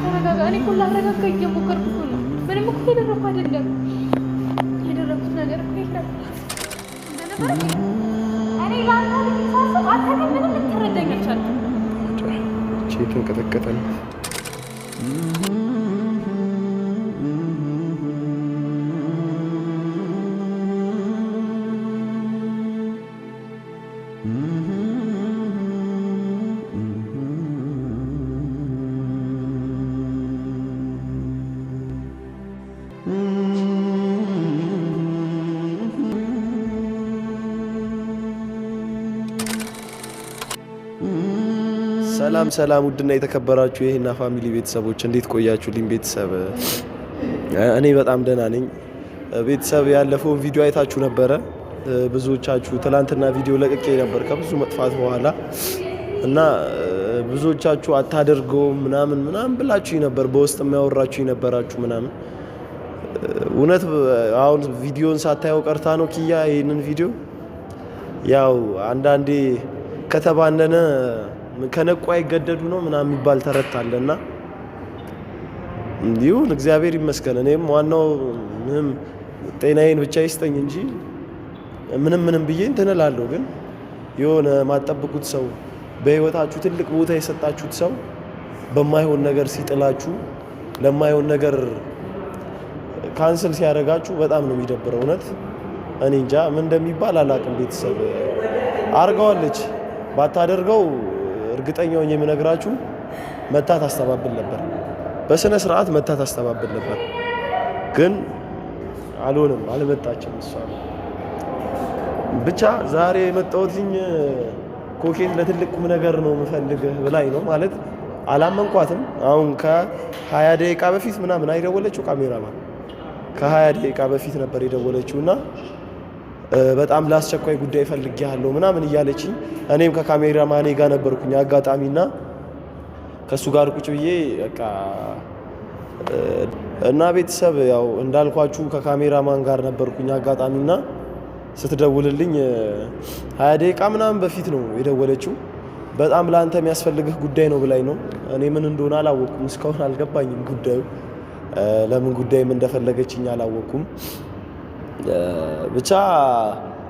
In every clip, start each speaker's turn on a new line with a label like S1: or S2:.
S1: ተረጋጋ። እኔ እኮ ላረጋጋ እየሞከርኩ ነው። ምንም እኮ ያደረኩት አይደለም። ያደረኩት ነገር እኮ የለም። እኔ ላንተ ልትሳሰብ አንተ ግን ምንም ልትረዳኝ አልቻልክም።
S2: ተንቀጠቀጠ ነው ሰላም ሰላም ውድና የተከበራችሁ የሂና ፋሚሊ ቤተሰቦች እንዴት ቆያችሁልኝ? ቤተሰብ እኔ በጣም ደህና ነኝ። ቤተሰብ ያለፈውን ቪዲዮ አይታችሁ ነበረ። ብዙዎቻችሁ ትላንትና ቪዲዮ ለቅቄ ነበር ከብዙ መጥፋት በኋላ እና ብዙዎቻችሁ አታደርገውም ምናምን ብላችሁኝ ነበር። በውስጥ የሚያወራችሁ ነበራችሁ ምናምን። እውነት አሁን ቪዲዮን ሳታየው ቀርታ ነው ኪያ ይሄንን ቪዲዮ ያው አንዳንዴ ከተባነነ ከነቁ አይገደዱ ነው ምናምን የሚባል ተረት አለና ይሁን እግዚአብሔር ይመስገን። እኔም ዋናው ምንም ጤናዬን ብቻ ይስጠኝ እንጂ ምንም ብዬ እንትን እላለሁ። ግን የሆነ ማጠብቁት ሰው በህይወታችሁ ትልቅ ቦታ የሰጣችሁት ሰው በማይሆን ነገር ሲጥላችሁ ለማይሆን ነገር ካንስል ሲያደርጋችሁ በጣም ነው የሚደብረው። እውነት እኔ እንጃ ምን እንደሚባል አላውቅም። ቤተሰብ አርጋዋለች ባታደርገው እርግጠኛ ሆኜ የምነግራችሁ መታ ታስተባብል ነበር። በስነ ስርዓት መታ ታስተባብል ነበር። ግን አልሆነም፣ አልመጣችም። እሷ ብቻ ዛሬ የመጣሁትኝ ኮኬት ለትልቅ ቁም ነገር ነው የምፈልግህ ብላኝ ነው ማለት አላመንኳትም። አሁን ከ20 ደቂቃ በፊት ምናምን አይደወለችው ካሜራማን ከ20 ደቂቃ በፊት ነበር የደወለችውና በጣም ለአስቸኳይ ጉዳይ ፈልጌያለሁ ምናምን እያለችኝ እኔም ከካሜራማኔ ጋር ነበርኩኝ አጋጣሚና ከሱ ጋር ቁጭ ብዬ በቃ እና ቤተሰብ ያው እንዳልኳችሁ ከካሜራማን ጋር ነበርኩኝ አጋጣሚና ስትደውልልኝ 20 ደቂቃ ምናምን በፊት ነው የደወለችው። በጣም ለአንተ የሚያስፈልግህ ጉዳይ ነው ብላኝ ነው። እኔ ምን እንደሆነ አላወቅኩም፣ እስካሁን አልገባኝም ጉዳዩ። ለምን ጉዳይም እንደፈለገችኝ አላወቅኩም። ብቻ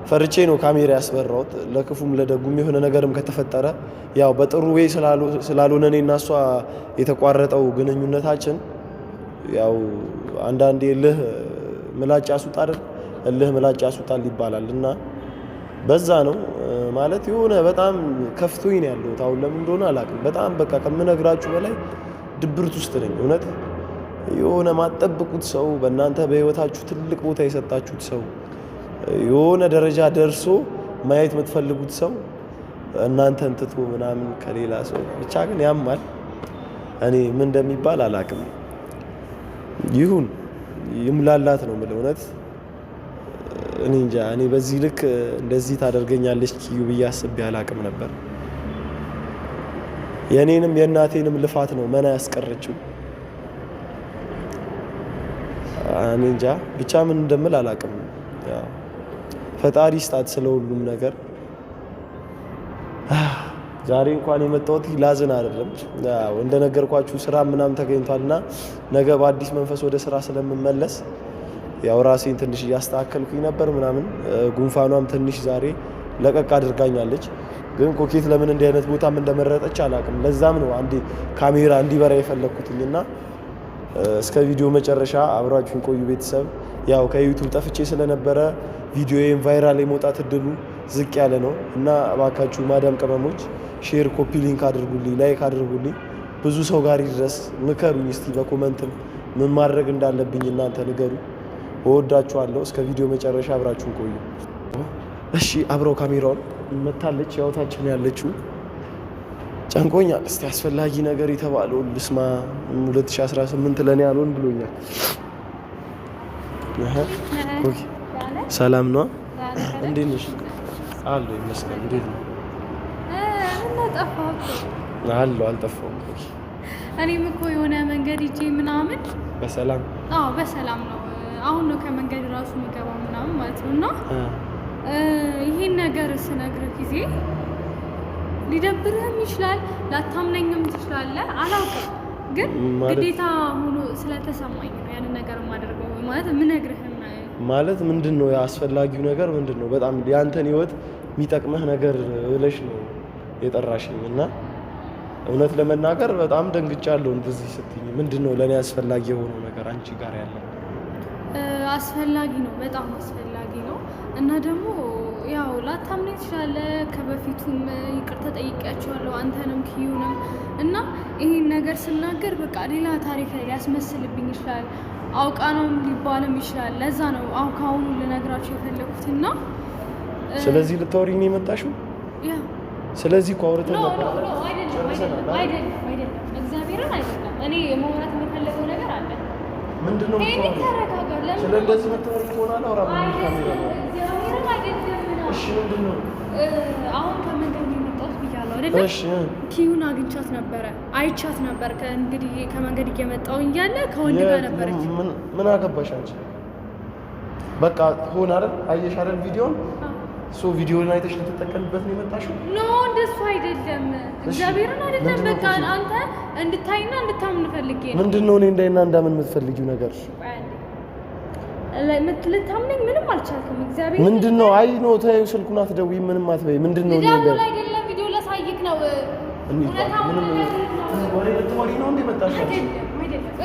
S2: ፈርቼ ነው ካሜራ ያስበራሁት። ለክፉም ለደጉም የሆነ ነገርም ከተፈጠረ ያው በጥሩ ወይ ስላልሆነ እኔና እሷ የተቋረጠው ግንኙነታችን ያው አንዳንዴ እልህ ምላጭ ያስውጣል፣ እልህ ምላጭ ያስውጣል ይባላል እና በዛ ነው ማለት የሆነ በጣም ከፍቶኝ ነው ያለሁት። አሁን ለምን እንደሆነ አላውቅም። በጣም በቃ ከምነግራችሁ በላይ ድብርት ውስጥ ነኝ። እውነት የሆነ ማጠብቁት ሰው በእናንተ በህይወታችሁ ትልቅ ቦታ የሰጣችሁት ሰው የሆነ ደረጃ ደርሶ ማየት የምትፈልጉት ሰው እናንተን ትቶ ምናምን ከሌላ ሰው ብቻ ግን ያማል። እኔ ምን እንደሚባል አላውቅም። ይሁን ይምላላት ነው የምለው። እውነት እኔ እንጃ። እኔ በዚህ ልክ እንደዚህ ታደርገኛለች ኪዩ ብዬ አስቤ አላውቅም ነበር። የኔንም የእናቴንም ልፋት ነው መና ያስቀረችው። እኔ እንጃ ብቻ ምን እንደምል አላውቅም። ያው ፈጣሪ ስጣት ስለሁሉም ነገር። ዛሬ እንኳን የመጣሁት ላዝን አይደለም። ያው እንደነገርኳችሁ ስራ ምናምን ተገኝቷልና ነገ በአዲስ መንፈስ ወደ ስራ ስለምመለስ ያው ራሴን ትንሽ እያስተካከልኩኝ ነበር ምናምን። ጉንፋኗም ትንሽ ዛሬ ለቀቅ አድርጋኛለች። ግን ኮኬት ለምን እንዲህ አይነት ቦታም እንደመረጠች አላውቅም። ለዛም ነው አንዴ ካሜራ እንዲበራ የፈለኩትኝና እስከ ቪዲዮ መጨረሻ አብራችሁን ቆዩ ቤተሰብ። ያው ከዩቲዩብ ጠፍቼ ስለነበረ ቪዲዮዬን ቫይራል የመውጣት እድሉ ዝቅ ያለ ነው እና እባካችሁ ማዳም ቅመሞች ሼር፣ ኮፒ ሊንክ አድርጉልኝ፣ ላይክ አድርጉልኝ፣ ብዙ ሰው ጋር ይድረስ። ምከሩኝ እስቲ በኮመንትም ምን ማድረግ እንዳለብኝ እናንተ ንገሩ። እወዳችኋለሁ። እስከ ቪዲዮ መጨረሻ አብራችሁን ቆዩ። እሺ አብረው ካሜራውን መታለች ያውታችን ያለችው ጨንቆኛል። እስቲ አስፈላጊ ነገር የተባለው ልስማ። 2018 ለኔ አልሆን ብሎኛል። ኦኬ ሰላም ነው። እንዴት ነሽ? አሎ ይመስገን። እንዴት ነው? አሎ አልጠፋሁም።
S1: እኔም እኮ የሆነ መንገድ ሂጄ ምናምን
S2: በሰላም
S1: በሰላም ነው። አሁን ነው ከመንገድ ራሱ የሚገባው ምናምን ማለት ነው። እና ይሄን ነገር ስነግርህ ጊዜ ሊደብርህም ይችላል፣ ላታምነኝም ትችላለህ፣ አላውቅም። ግን ግዴታ ሆኖ ስለተሰማኝ ነው ያንን ነገር የማደርገው። ማለት የምነግርህን
S2: ማለት ምንድነው ያስፈላጊው ነገር ምንድነው? በጣም ያንተን ህይወት የሚጠቅመህ ነገር ብለሽ ነው የጠራሽኝ እና እውነት ለመናገር በጣም ደንግጫለሁ። እንደዚህ ስትኝ ምንድነው ለኔ አስፈላጊ የሆነው ነገር አንቺ ጋር ያለ?
S1: አስፈላጊ ነው፣ በጣም አስፈላጊ ነው እና ደግሞ ያው ላታምነኝ ትችላለህ። ከበፊቱም ይቅርታ ጠይቄያቸዋለሁ አንተንም ኪዩንም እና ይሄን ነገር ስናገር በቃ ሌላ ታሪክ ላይ ሊያስመስልብኝ ይችላል። አውቃ ነው ሊባልም ይችላል። ለዛ ነው አሁን ከአሁኑ ልነግራቸው የፈለኩት እና
S2: ስለዚህ ልታወሪኝ ነው የመጣሽው? ያ ስለዚህ እኮ አውርተን ነበር።
S1: አይደለም እግዚአብሔርን አይደለም። እኔ ማውራት የምፈልገው ነገር አለ።
S2: ምንድነው?
S1: ተረጋጋ። ለምን
S2: ስለዚህ መታወሪ ይሆናል? አውራ ምን ካሜራ ነው?
S1: እግዚአብሔርን አይደለም።
S2: እሺ ምንድነው?
S1: አሁን ከመንገድ የመጣሁት ብያለሁ አይደለም? እሺ ኪዩን አግኝቻት ነበረ፣ አይቻት ነበር። እንግዲህ ከመንገድ እየመጣሁ እያለ ከወንድ ጋር ነበረች።
S2: ምን አገባሽ አንቺ? በቃ ሆነ አይደል? አየሽ አይደል ቪዲዮን? ቪዲዮን አይተሽ ልትጠቀምበት ነው የመጣሽው? ኖ እንደሱ አይደለም፣ እግዚአብሔርን አይደለም። በቃ አንተ እንድታይና እንድታምን ፈልጌ ነው። ምንድነው እኔ እንዳይና እንዳምን የምትፈልጊው ነገር? ልታምነኝ ምንም አልቻልክም። እግዚአብሔር ምንድነው? አይ ኖ ተይው፣ ስልኩን አትደውይም፣ ምንም አትበይ። ምንድነው? እኔ አይደለም ቪዲዮ ላሳይክ ነው። ምንም ወሬ ልትወሪ ነው እንዴ መጣሽ?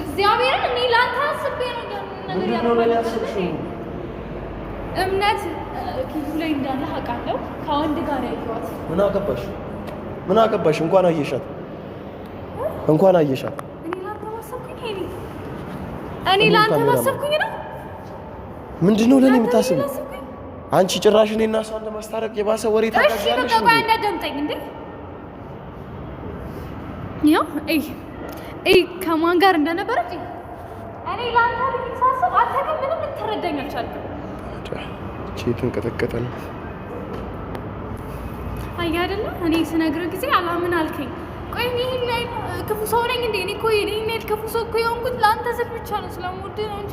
S2: እግዚአብሔርን እኔ ላንተ አስቤ ነው ነገር ያለው እምነት ኪዩ ላይ እንዳለ አውቃለሁ። ከወንድ ጋር ያየኋት። ምን አገባሽ? ምን አገባሽ? እንኳን አየሻት፣ እንኳን አየሻት። እኔ ላንተ ማሰብኩኝ ነው። ምንድነው ለኔ የምታስቢው አንቺ? ጭራሽ እኔና እሷን ለማስታረቅ የባሰ ወሬ ታጋጋለሽ። እሺ በቃ ቆይ እንዳደምጠኝ እንዴ። ያው ከማን ጋር እንደነበረች እኔ ላንተ ሳስብ አንተ ግን ምንም ልትረዳኝ አልቻልክም። የተንቀጠቀጠ ነው። አይ አይደለ እኔ ስነግርህ ጊዜ አላምን አልከኝ። ቆይ እኔ ላይ ክፉ ሰው ነኝ እንዴ? እኔ እኮ እኔ ክፉ ሰው እኮ የሆንኩት ለአንተ ስል ብቻ ነው፣ ስለምወድህ ነው እንጂ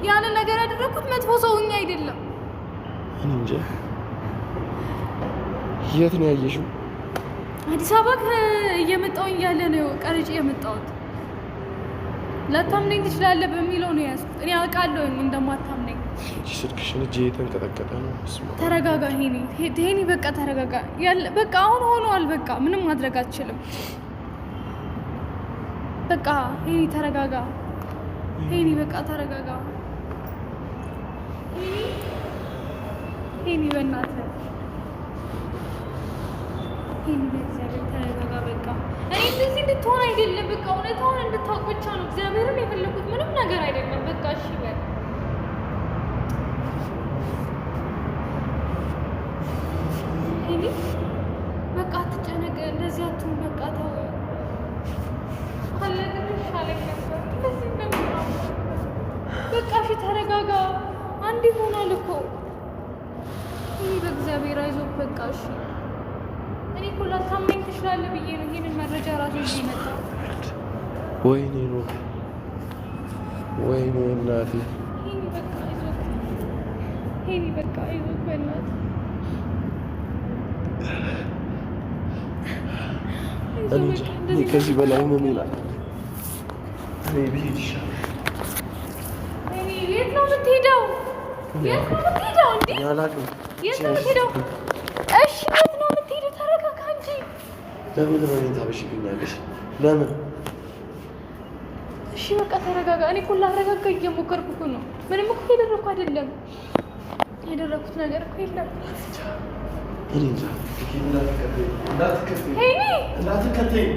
S2: ያንን ነገር ያደረኩት መጥፎ ሰው ሆኜ አይደለም። እኔ እንጃ። የት ነው ያየሽው? አዲስ አበባ እየመጣሁኝ እያለ ነው ቀርጬ የመጣሁት። ላታምነኝ ትችላለህ በሚለው ነው ያዝኩት። እኔ አውቃለሁ እንደማታምነኝ። ስልክሽን እጄ የተንቀጠቀጠ ነው። ተረጋጋ ሄኒ፣ በቃ ተረጋጋ። በቃ አሁን ሆኗል። በቃ ምንም ማድረግ አትችልም። በቃ ሄኒ ተረጋጋ። ሄኒ በቃ ተረጋጋ። ሄኒ በእናትህ ሄኒ በእግዚአብሔር ተረጋጋ። በቃ እኔ እንደዚህ እንድትሆን አይደለም። በቃ እውነታውን እንድታውቅ ብቻ ነው እግዚአብሔርን የፈለኩት፣ ምንም ነገር አይደለም። በቃ እሺ በል ሄኒ፣ በቃ አትጨነቅ፣ እንደዚህ አትሁን። በቃ ተው አለግርሽ አለኝ ነበር እንደዚህ እንደምናው። በቃ እሺ ተረጋጋ። አንድ ይሆናል እኮ ሄኒ፣ በእግዚአብሔር አይዞህ። በቃ እሺ እኔ እኮ ላታምነኝ ትችላለህ ብዬ ነው ይሄንን መረጃ ራሱ ይዤ መጣሁ። ወይኔ ነው ወይኔ እናቴ። ሄኒ በቃ አይዞህ፣ ሄኒ በቃ አይዞህ በእናትህ። እኔ ከዚህ በላይ ምን ይላል? እኔ ብሄድ ይሻላል። እኔ የት ነው የምትሄደው? የት ነው የምትሄደው? እንዴ አላውቅም። የት ነው የምትሄደው? እሺ የት ነው የምትሄደው? ተረጋጋ እንጂ። ለምን ነው ታበሽብኛለሽ? ለምን? እሺ በቃ ተረጋጋ። እኔ እኮ ላረጋጋ እየሞከርኩ ነው። ምንም እኮ ያደረኩ አይደለም። ያደረኩት ነገር እኮ የለም። እኔ እንጃ። እንዳትከተይ